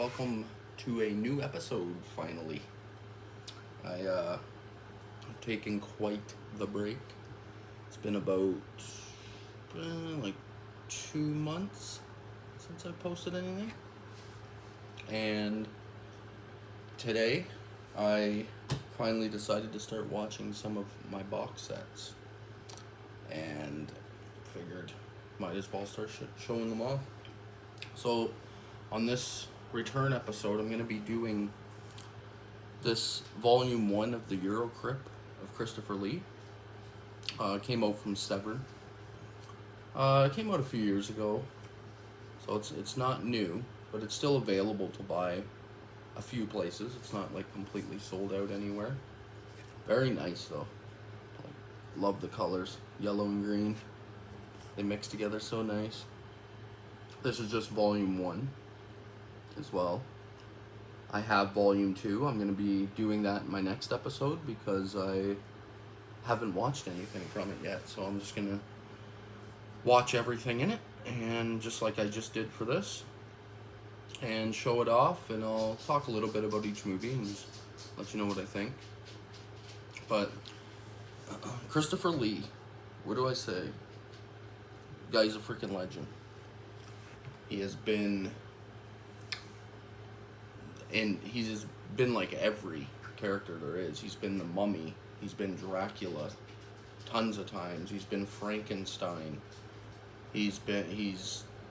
welcome to a new episode finally. I've taken quite the break. It's been about like 2 months since I posted anything. And today I finally decided to start watching some of my box sets. And figured might as well start showing them off. So on this return episode, I'm going to be doing this volume 1 of the Eurocrypt of Christopher Lee. Came out from Severn. It came out a few years ago, so it's not new, but it's still available to buy a few places. It's not like completely sold out anywhere. Very nice though. Love the colors, yellow and green. They mix together so nice. This is just volume 1 as well. I have volume 2. I'm going to be doing that in my next episode because I haven't watched anything from it yet. So I'm just going to watch everything in it, and just like I just did for this, and show it off, and I'll talk a little bit about each movie and just let you know what I think. But Christopher Lee, what do I say? Guy's a freaking legend. He has been, and he's been like every character there is. He's been the Mummy. He's been Dracula tons of times. He's been Frankenstein. He's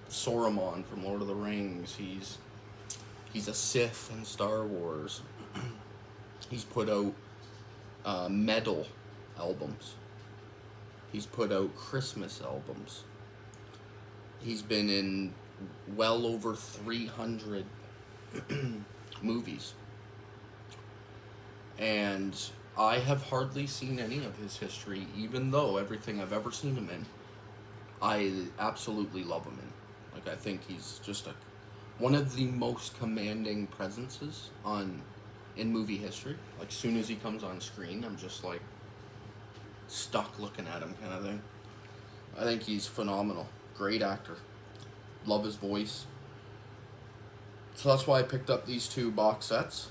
Saruman from Lord of the Rings. He's a Sith in Star Wars. He's put out metal albums. He's put out Christmas albums. He's been in well over 300 movies. And I have hardly seen any of his history, even though everything I've ever seen him in, I absolutely love him in. Like, I think he's just one of the most commanding presences in movie history. Like, soon as he comes on screen, I'm just like stuck looking at him, kind of thing. I think he's phenomenal. Great actor. Love his voice. So that's why I picked up these 2 box sets.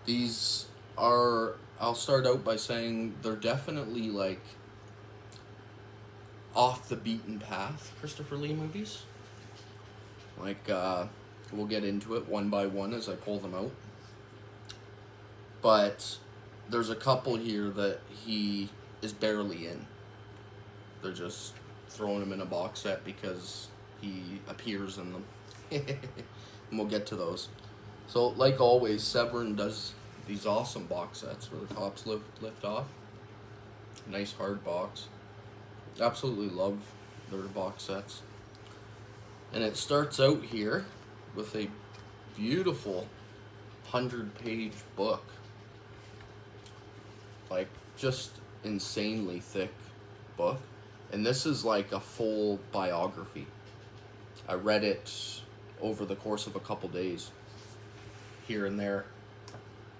These are, I'll start out by saying they're definitely like off the beaten path Christopher Lee movies. Like, we'll get into it one by one as I pull them out. But there's a couple here that he is barely in. They're just throwing him in a box set because he appears in them. And we'll get to those. So, like always, Severn does these awesome box sets where the tops lift off. Nice hard box. Absolutely love their box sets. And it starts out here with a beautiful 100-page book. Like, just insanely thick book. And this is like a full biography. I read it over the course of a couple days, here and there,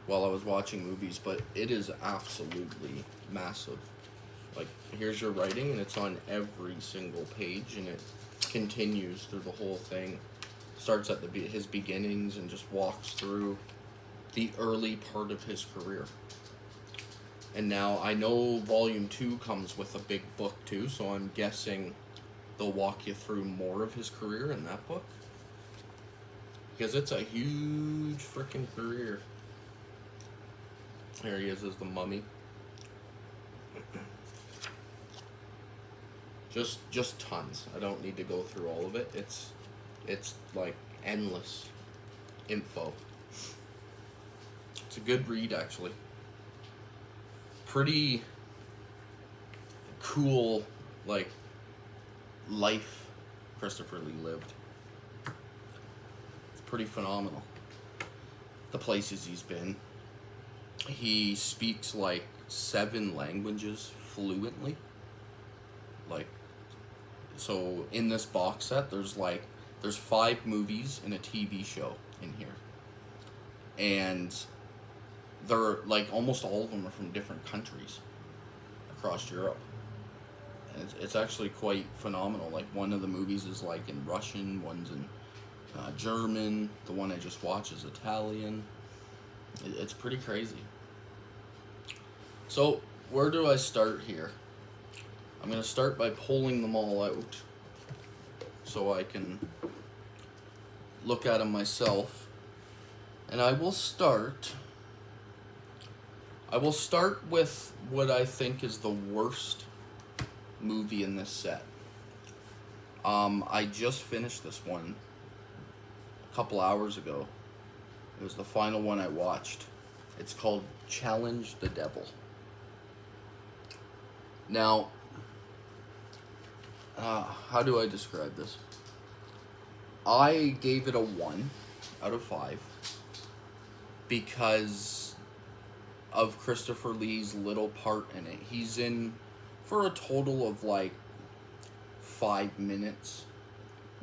while I was watching movies, but it is absolutely massive. Like, here's your writing, and it's on every single page, and it continues through the whole thing. Starts at his beginnings and just walks through the early part of his career. And now I know volume 2 comes with a big book too, so I'm guessing they'll walk you through more of his career in that book. Because it's a huge freaking career. Here he is as the Mummy. Just tons. I don't need to go through all of it. It's like endless info. It's a good read, actually. Pretty cool, like, life Christopher Lee lived. It's pretty phenomenal. The places he's been. He speaks like 7 languages fluently. Like, so in this box set, there's 5 movies and a TV show in here. And they're like, almost all of them are from different countries across Europe. And it's actually quite phenomenal. Like, one of the movies is like in Russian, one's in German. The one I just watched is Italian. It's pretty crazy. So, where do I start here? I'm going to start by pulling them all out so I can look at them myself. And I will start with what I think is the worst movie in this set. I just finished this one a couple hours ago. It was the final one I watched. It's called Challenge the Devil. Now, how do I describe this? I gave it a 1 out of 5 because of Christopher Lee's little part in it. He's in for a total of like 5 minutes,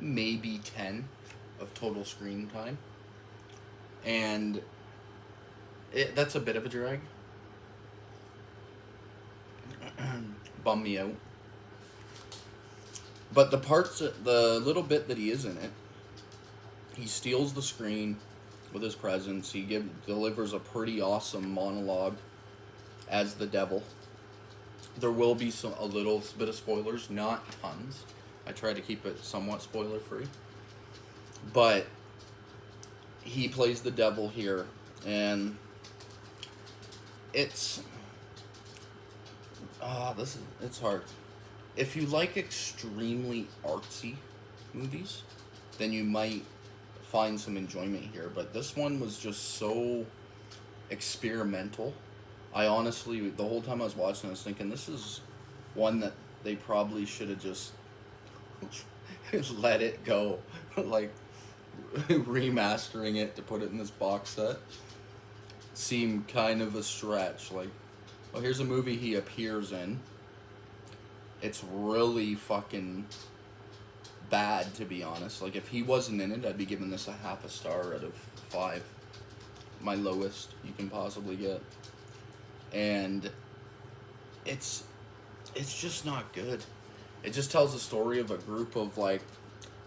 maybe 10 of total screen time. And that's a bit of a drag. Bum me out. But the little bit that he is in it, he steals the screen with his presence. He delivers a pretty awesome monologue as the devil. There will be a little bit of spoilers, not tons. I try to keep it somewhat spoiler free. But he plays the devil here, and it's hard. If you like extremely artsy movies, then you might find some enjoyment here. But this one was just so experimental. I honestly, the whole time I was watching, I was thinking, this is one that they probably should have just let it go. Like, remastering it to put it in this box set seemed kind of a stretch. Like, oh, here's a movie he appears in. It's really fucking bad, to be honest. Like, if he wasn't in it, I'd be giving this a half a star out of 5. My lowest you can possibly get. And it's just not good. It just tells the story of a group of like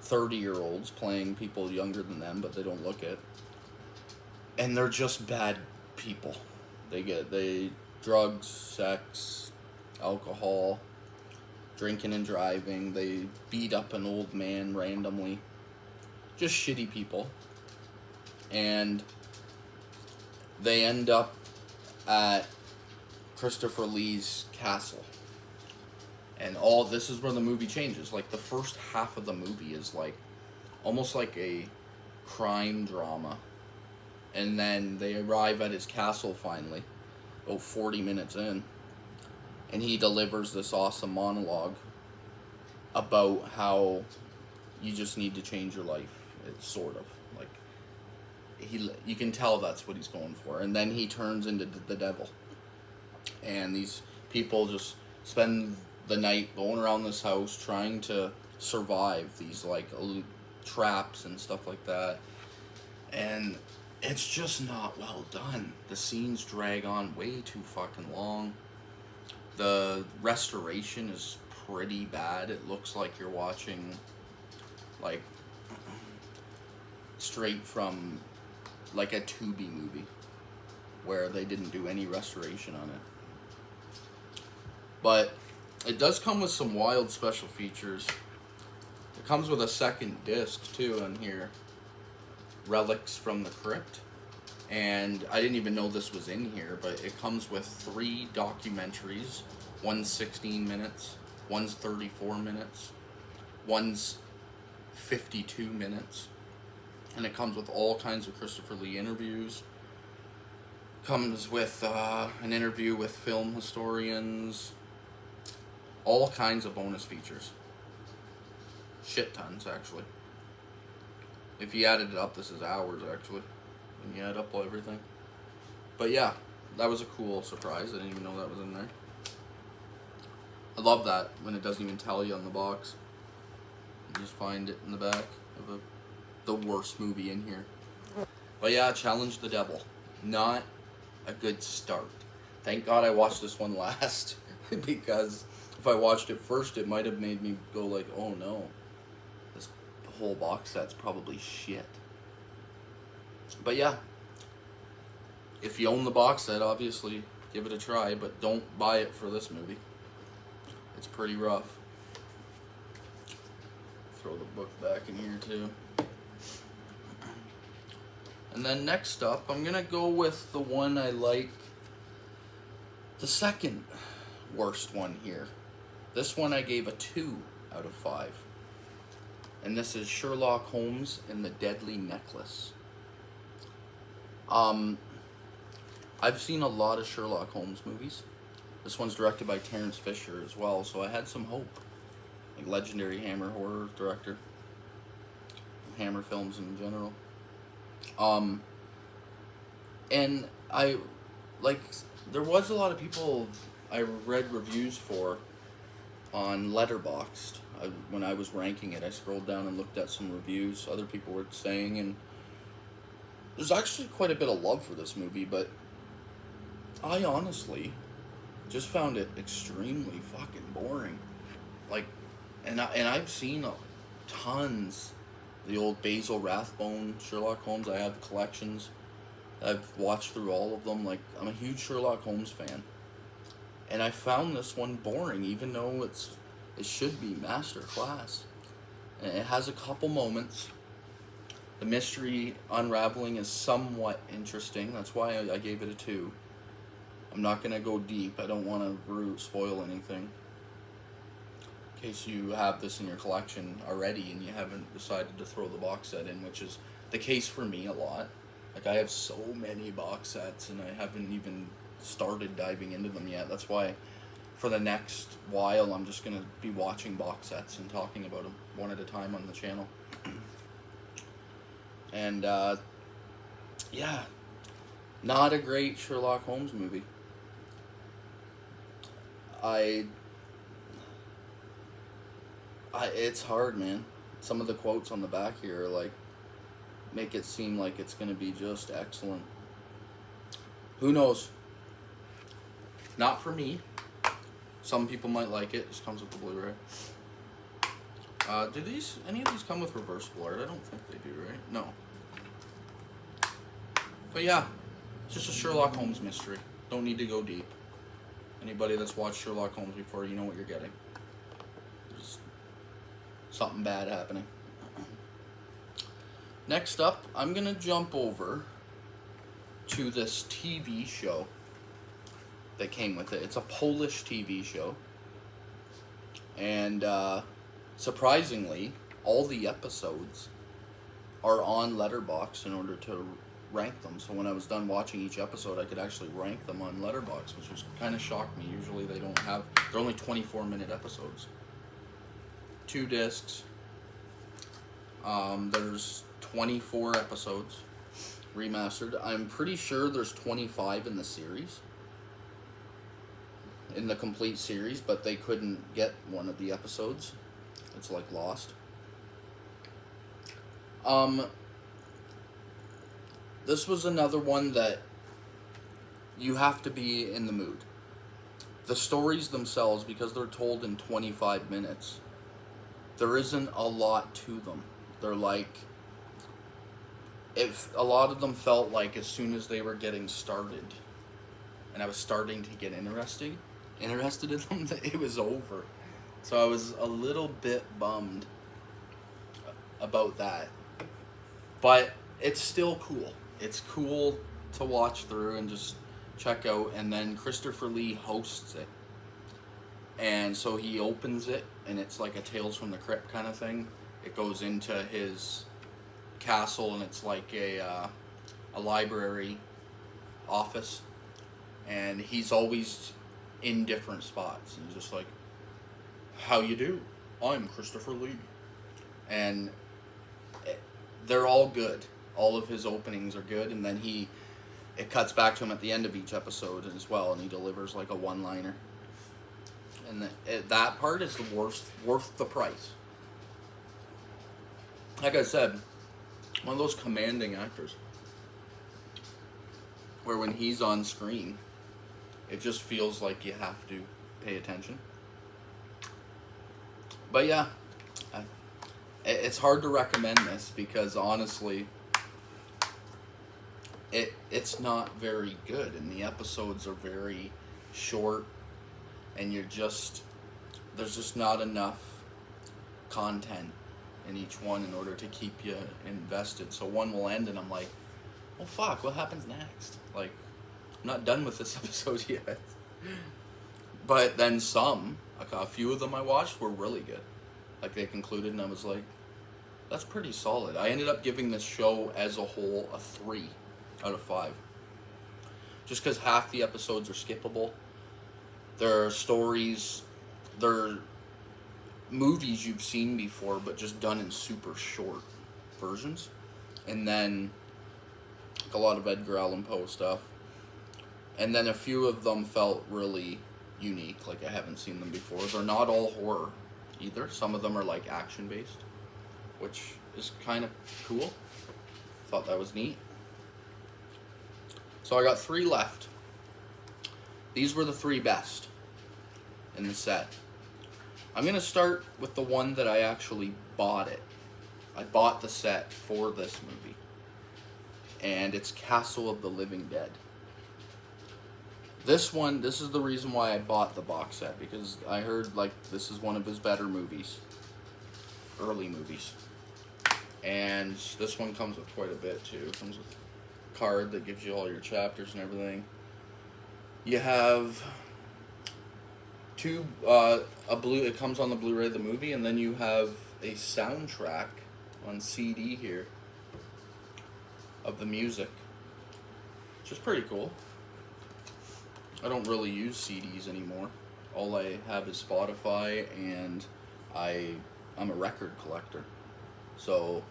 30-year-olds playing people younger than them, but they don't look it. And they're just bad people. They drugs, sex, alcohol, drinking and driving. They beat up an old man randomly. Just shitty people. And they end up at Christopher Lee's castle. And all this is where the movie changes. Like, the first half of the movie is like almost like a crime drama. And then they arrive at his castle finally, about 40 minutes in. And he delivers this awesome monologue about how you just need to change your life. It's sort of like, you can tell that's what he's going for. And then he turns into the devil. And these people just spend the night going around this house trying to survive these like traps and stuff like that. And it's just not well done. The scenes drag on way too fucking long. The restoration is pretty bad. It looks like you're watching like straight from like a Tubi movie where they didn't do any restoration on it. But it does come with some wild special features. It comes with a second disc too on here, Relics from the Crypt. And I didn't even know this was in here, but it comes with 3 documentaries. One's 16 minutes, one's 34 minutes, one's 52 minutes. And it comes with all kinds of Christopher Lee interviews. Comes with an interview with film historians. All kinds of bonus features. Shit tons, actually. If you added it up, this is hours, actually. When you add up everything. But yeah, that was a cool surprise. I didn't even know that was in there. I love that when it doesn't even tell you on the box. You just find it in the back of the worst movie in here. But yeah, Challenge the Devil. Not a good start. Thank God I watched this one last. Because if I watched it first, it might have made me go like, oh no. This whole box set's probably shit. But yeah, if you own the box set, obviously give it a try, but don't buy it for this movie. It's pretty rough. Throw the book back in here too. And then next up, I'm gonna go with the one I like, the second worst one here. This one I gave a 2 out of 5. And this is Sherlock Holmes and the Deadly Necklace. I've seen a lot of Sherlock Holmes movies. This one's directed by Terrence Fisher as well, so I had some hope. Like legendary Hammer horror director. Hammer films in general. And I, like, there was a lot of people I read reviews for on Letterboxd. When I was ranking it, I scrolled down and looked at some reviews other people were saying, and there's actually quite a bit of love for this movie, but I honestly just found it extremely fucking boring. Like, and I've seen tons. The old Basil Rathbone Sherlock Holmes. I have collections. I've watched through all of them. Like, I'm a huge Sherlock Holmes fan, and I found this one boring, even though it should be master class. And it has a couple moments. The mystery unraveling is somewhat interesting. That's why I gave it a 2. I'm not gonna go deep. I don't want to spoil anything. In case you have this in your collection already and you haven't decided to throw the box set in, which is the case for me a lot. Like, I have so many box sets and I haven't even started diving into them yet. That's why for the next while I'm just going to be watching box sets and talking about them one at a time on the channel. And yeah, not a great Sherlock Holmes movie. It's hard, man. Some of the quotes on the back here are like, make it seem like it's going to be just excellent. Who knows? Not for me. Some people might like it. Just comes with the Blu-ray. Do any of these come with reversible art? I don't think they do, right? No. But yeah, it's just a Sherlock Holmes mystery. Don't need to go deep. Anybody that's watched Sherlock Holmes before, you know what you're getting. There's something bad happening. Next up, I'm going to jump over to this TV show that came with it. It's a Polish TV show. And surprisingly, all the episodes are on Letterboxd in order to rank them. So when I was done watching each episode, I could actually rank them on Letterboxd, which was kind of shocked me. Usually they're only 24-minute episodes. 2 discs. There's 24 episodes remastered. I'm pretty sure there's 25 in the series, in the complete series, but they couldn't get one of the episodes. It's like lost. This was another one that you have to be in the mood. The stories themselves, because they're told in 25 minutes, there isn't a lot to them. They're like, a lot of them felt like as soon as they were getting started and I was starting to get interested in them, that it was over. So I was a little bit bummed about that. But it's still cool. It's cool to watch through and just check out. And then Christopher Lee hosts it. And so he opens it, and it's like a Tales from the Crypt kind of thing. It goes into his castle, and it's like a library office. And he's always in different spots. And he's just like, how you do? I'm Christopher Lee. And they're all good. All of his openings are good, and then it cuts back to him at the end of each episode as well, and he delivers like a one-liner. And that part is worth the price. Like I said, one of those commanding actors, where when he's on screen, it just feels like you have to pay attention. But yeah, It's hard to recommend this because honestly, it's not very good, and the episodes are very short, and there's just not enough content in each one in order to keep you invested. So one will end, and I'm like, well, fuck, what happens next? Like, I'm not done with this episode yet. But then a few of them I watched were really good. Like, they concluded, and I was like, that's pretty solid. I ended up giving this show as a whole a 3 out of 5. Just because half the episodes are skippable. There are stories, they're movies you've seen before, but just done in super short versions. And then a lot of Edgar Allan Poe stuff. And then a few of them felt really unique, like I haven't seen them before. They're not all horror either. Some of them are like action based, which is kind of cool. Thought that was neat. So I got 3 left. These were the 3 best in the set. I'm going to start with the one that I actually bought it. I bought the set for this movie. And it's Castle of the Living Dead. This is the reason why I bought the box set, because I heard like this is one of his better movies. Early movies. And this one comes with quite a bit too. It comes with a card that gives you all your chapters and everything. You have it comes on the Blu-ray of the movie, and then you have a soundtrack on CD here of the music, which is pretty cool. I don't really use CDs anymore. All I have is Spotify, and I'm a record collector, so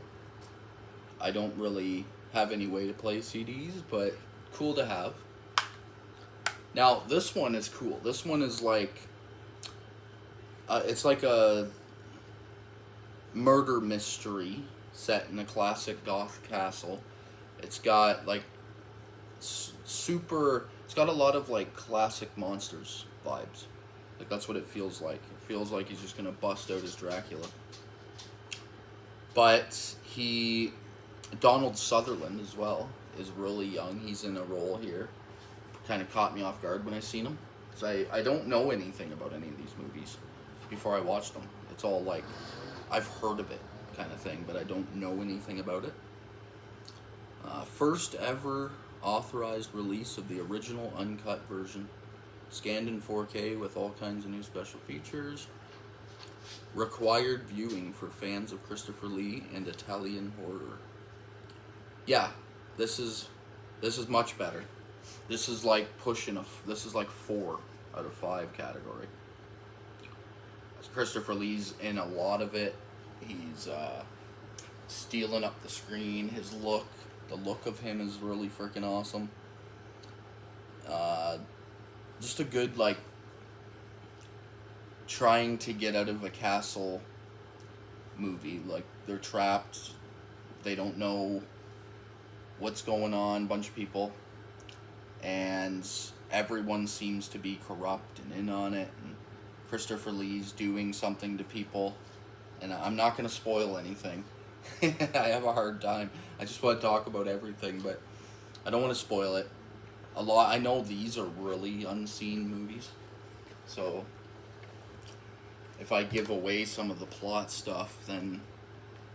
I don't really have any way to play CDs, but cool to have. Now, this one is cool. This one is like, it's like a murder mystery set in a classic goth castle. It's got like it's got a lot of like classic monsters vibes. Like that's what it feels like. It feels like he's just gonna bust out as Dracula. But Donald Sutherland as well is really young. He's in a role here. Kind of caught me off guard when I seen him. So I don't know anything about any of these movies before I watched them. It's all like, I've heard of it kind of thing, but I don't know anything about it. First ever authorized release of the original uncut version. Scanned in 4K with all kinds of new special features. Required viewing for fans of Christopher Lee and Italian horror. Yeah, this is much better. This is like this is like 4 out of 5 category. Christopher Lee's in a lot of it. He's stealing up the screen. The look of him is really freaking awesome. Just a good, like, trying to get out of a castle movie. Like, they're trapped. They don't know what's going on. Bunch of people. And everyone seems to be corrupt and in on it. And Christopher Lee's doing something to people. And I'm not going to spoil anything. I have a hard time. I just want to talk about everything, but I don't want to spoil it. I know these are really unseen movies, so if I give away some of the plot stuff, then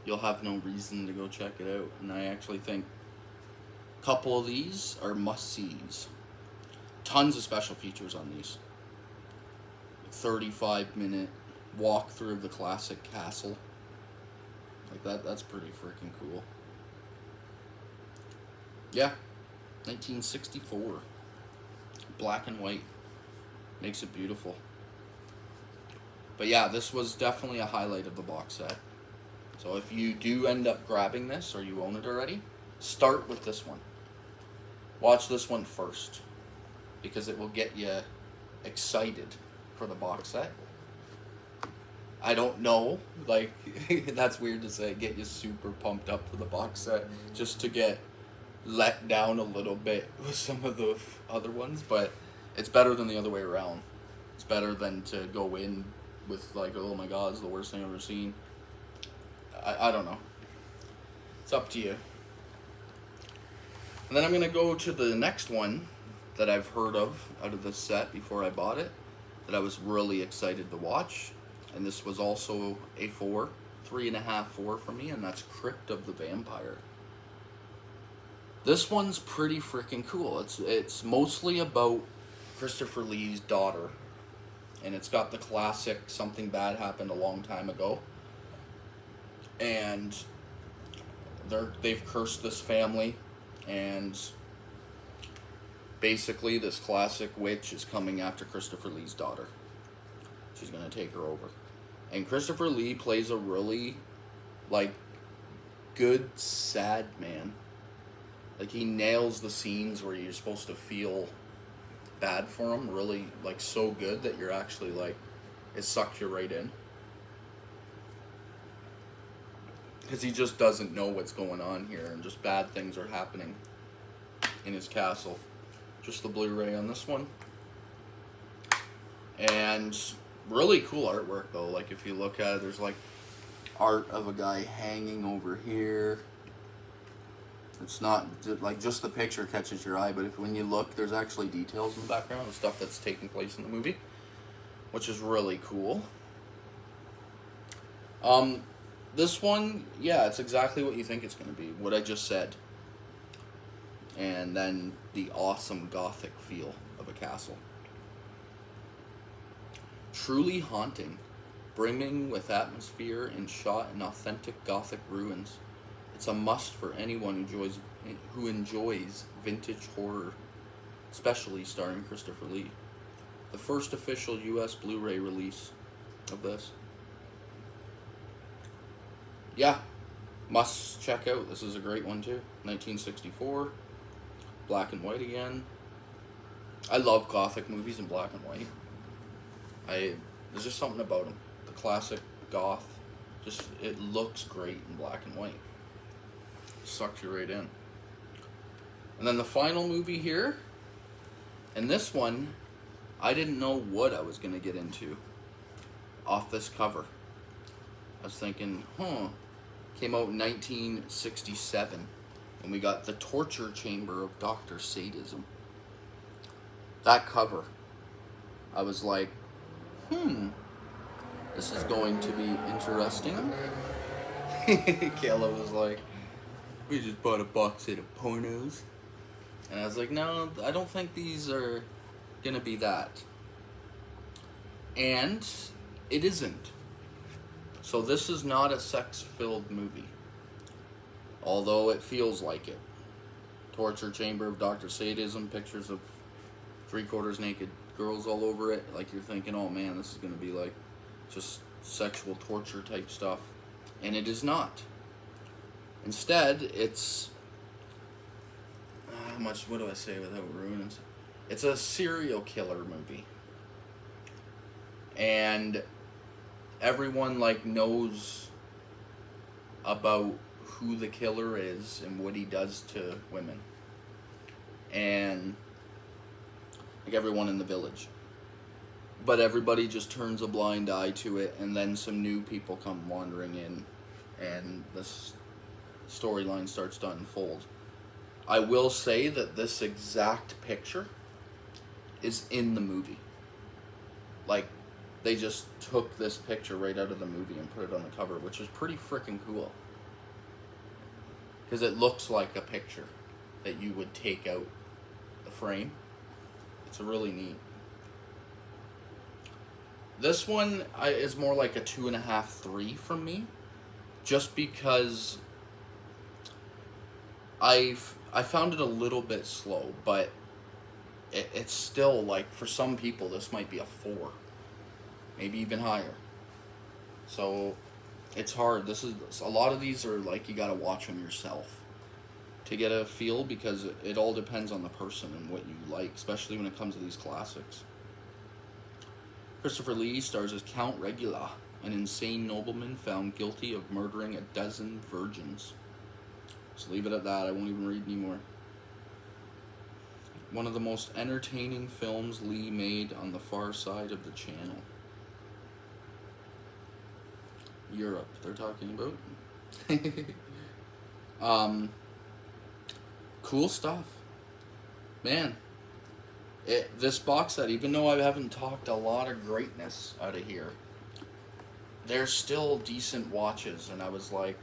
you'll have no reason to go check it out. And I actually think a couple of these are must-sees. Tons of special features on these. 35-minute walkthrough of the classic castle. Like that's pretty freaking cool. Yeah, 1964. Black and white. Makes it beautiful. But yeah, this was definitely a highlight of the box set. So if you do end up grabbing this, or you own it already, start with this one. Watch this one first, because it will get you excited for the box set. I don't know, like, that's weird to say, get you super pumped up for the box set, just to get let down a little bit with some of the other ones, but it's better than the other way around. It's better than to go in with like, oh my god, it's the worst thing I've ever seen. I don't know. It's up to you. And then I'm going to go to the next one that I've heard of out of this set before I bought it, that I was really excited to watch. And this was also a 4, 3.5, 4 for me, and that's Crypt of the Vampire. This one's pretty freaking cool. It's mostly about Christopher Lee's daughter, and it's got the classic something bad happened a long time ago, and they've cursed this family, and basically this classic witch is coming after Christopher Lee's daughter. She's gonna take her over, and Christopher Lee plays a really good sad man. Like, he nails the scenes where you're supposed to feel bad for him, really, so good that you're actually, it sucks you right in. Because he just doesn't know what's going on here, and just bad things are happening in his castle. Just the Blu-ray on this one. And really cool artwork, though. If you look at it, there's, art of a guy hanging over here. It's not just the picture catches your eye, but when you look, there's actually details in the background and stuff that's taking place in the movie, which is really cool. This one, yeah, it's exactly what you think it's going to be, what I just said. And then the awesome gothic feel of a castle. Truly haunting, brimming with atmosphere and shot in authentic gothic ruins. It's a must for anyone who enjoys vintage horror, especially starring Christopher Lee. The first official U.S. Blu-ray release of this. Yeah, must check out. This is a great one too. 1964, black and white again. I love gothic movies in black and white. There's just something about them. The classic goth, it looks great in black and white. Sucks you right in. And then the final movie here, and this one, I didn't know what I was going to get into off this cover. I was thinking, came out in 1967, and we got The Torture Chamber of Dr. Sadism. That cover, I was like, this is going to be interesting. Kayla was like, we just bought a box set of pornos. And I was like, no, I don't think these are gonna be that. And it isn't. So this is not a sex-filled movie, although it feels like it. Torture Chamber of Dr. Sadism, pictures of 3/4 naked girls all over it. You're thinking, oh man, this is gonna be just sexual torture type stuff. And it is not. Instead, it's what do I say without ruining? It's a serial killer movie, and everyone knows about who the killer is and what he does to women, and everyone in the village. But everybody just turns a blind eye to it, and then some new people come wandering in, and this storyline starts to unfold. I will say that this exact picture is in the movie. They just took this picture right out of the movie and put it on the cover, which is pretty freaking cool. Because it looks like a picture that you would take out the frame. It's really neat. This one is more like a 2.5, 3 from me. Just because I found it a little bit slow, but it's still, for some people, this might be a 4. Maybe even higher. So, it's hard. A lot of these are, you gotta watch them yourself to get a feel, because it all depends on the person and what you like, especially when it comes to these classics. Christopher Lee stars as Count Regula, an insane nobleman found guilty of murdering a dozen virgins. So leave it at that. I won't even read anymore. One of the most entertaining films Lee made on the far side of the channel. Europe, they're talking about. Cool stuff, man. This box set, even though I haven't talked a lot of greatness out of here, there's still decent watches, and I was like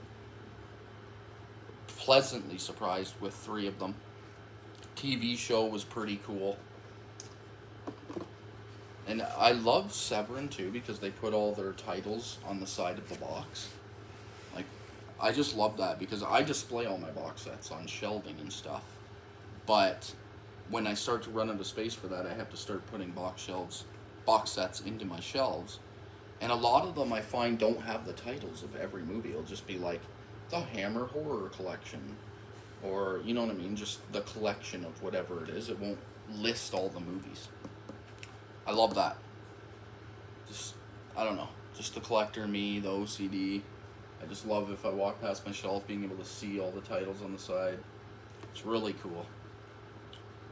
pleasantly surprised with 3 of them. TV show was pretty cool. And I love Severin too, because they put all their titles on the side of the box. Like, I just love that, because I display all my box sets on shelving and stuff. But when I start to run out of space for that, I have to start putting box sets into my shelves. And a lot of them I find don't have the titles of every movie. It'll just be like the Hammer Horror Collection, or, you know what I mean, just the collection of whatever it is. It won't list all the movies. I love that. Just, I don't know, just the collector in me, the OCD. I just love, if I walk past my shelf, being able to see all the titles on the side. It's really cool.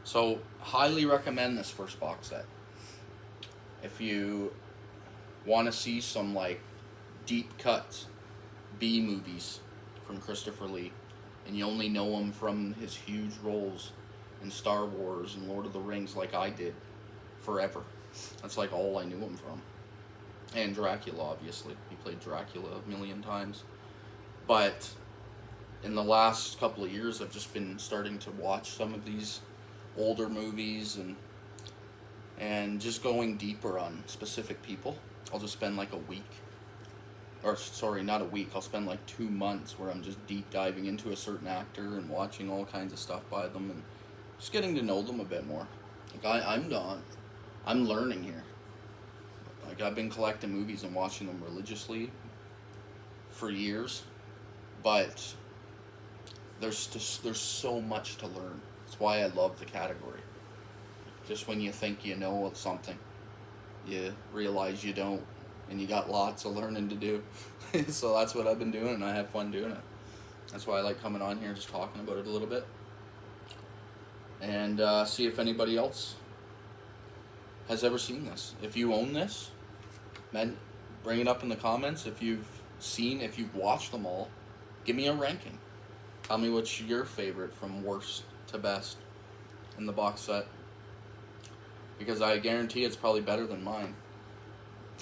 So, highly recommend this first box set. If you want to see some, like, deep cuts, B movies from Christopher Lee, and you only know him from his huge roles in Star Wars and Lord of the Rings, like I did forever. That's like all I knew him from. And Dracula, obviously. He played Dracula a million times. But in the last couple of years, I've just been starting to watch some of these older movies and just going deeper on specific people. I'll just spend like a week, or sorry, not a week, I'll spend like 2 months where I'm just deep diving into a certain actor and watching all kinds of stuff by them and just getting to know them a bit more. Like, I'm learning here. Like, I've been collecting movies and watching them religiously for years, but there's so much to learn. That's why I love the category. Just when you think you know of something, you realize you don't, and you got lots of learning to do. So that's what I've been doing, and I have fun doing it. That's why I like coming on here, just talking about it a little bit, and see if anybody else has ever seen this. If you own this, man, bring it up in the comments. If you've watched them all, give me a ranking. Tell me what's your favorite from worst to best in the box set, because I guarantee it's probably better than mine.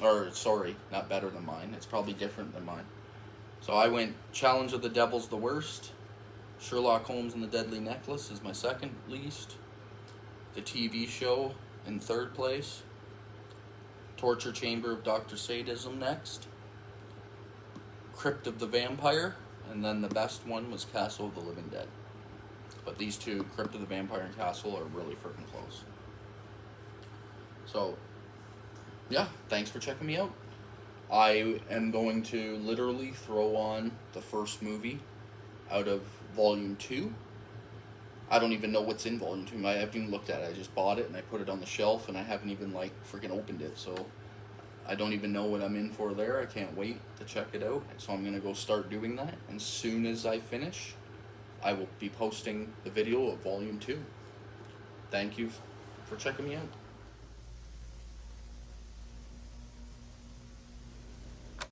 Or, sorry, not better than mine. It's probably different than mine. So I went Challenge of the Devil's the worst. Sherlock Holmes and the Deadly Necklace is my second least. The TV show in third place. Torture Chamber of Dr. Sadism next. Crypt of the Vampire. And then the best one was Castle of the Living Dead. But these two, Crypt of the Vampire and Castle, are really freaking close. So, yeah, thanks for checking me out. I am going to literally throw on the first movie out of Volume 2. I don't even know what's in Volume 2. I haven't even looked at it. I just bought it and I put it on the shelf, and I haven't even, like, freaking opened it. So I don't even know what I'm in for there. I can't wait to check it out. So I'm going to go start doing that. And as soon as I finish, I will be posting the video of Volume 2. Thank you for checking me out.